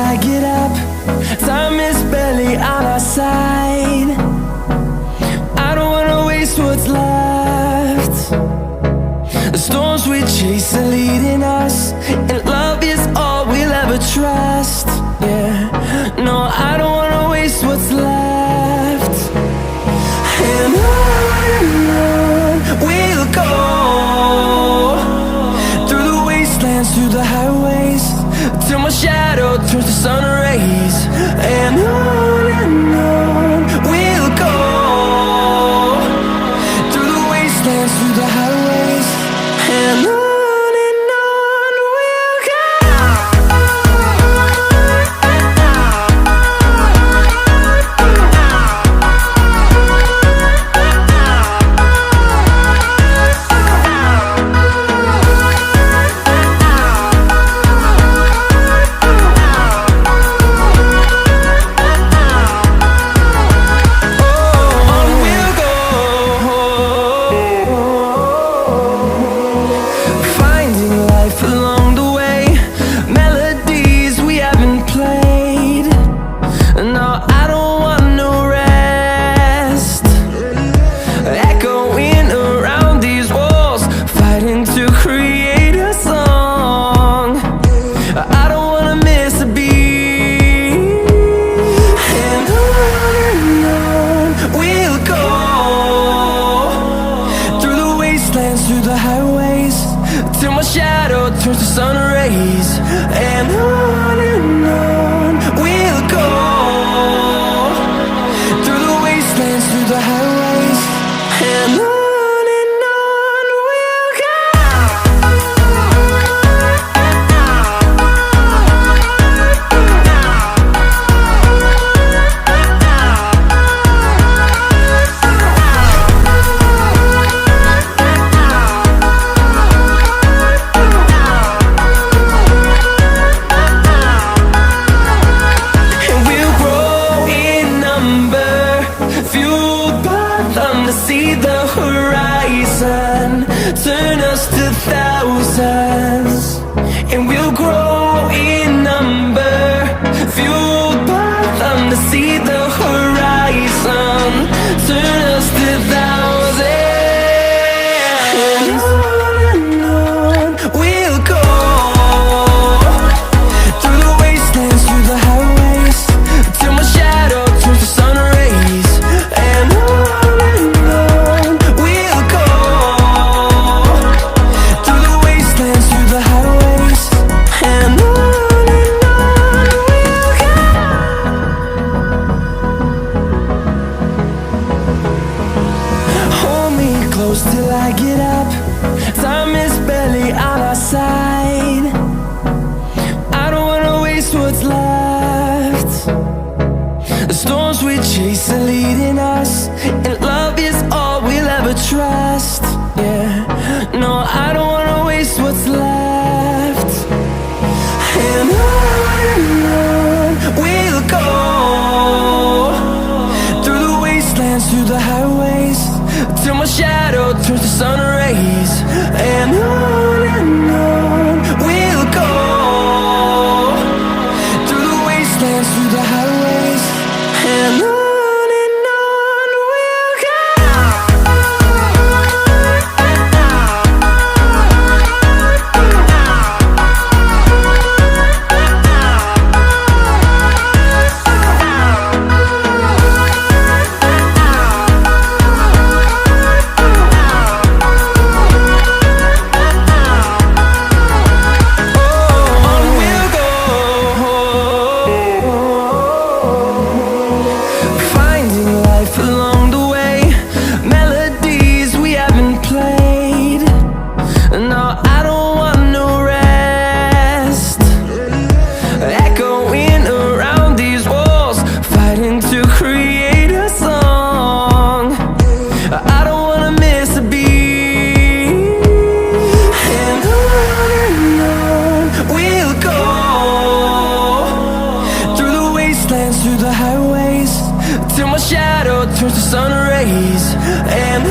I get up. Time is barely on our side. I don't wanna waste what's left. The storms we chase are leading us, and love is all we'll ever trust. Yeah, no, I don't wanna waste what's left. And on we'll go, through the wastelands, through the highways, till my shadow turns to sun rays. And on we'll go, through the wastelands, through the highways, and on we'll go. Through the highways, till my shadow turns to sun rays. And on we'll go, through the wastelands, through the highways, and on we'll go. See the horizon turn us to thousands, and we'll grow in number, fueled by them. To see the horizon turn us to thousands, and on we'll go, through the wastelands, through the highways, till my shadow turns to sun rays. And till I get up, time is barely on our side. I don't wanna waste what's left. The storms we chase are leading us, and love is all we'll ever trust. Yeah, no, I don't wanna waste what's left. And on we'll go, through the wastelands, through the highways, till my shadow turns to sun rays. And on we'll go, through the wastelands, through the highways, and on. Through the highways, till my shadow turns to sun rays. And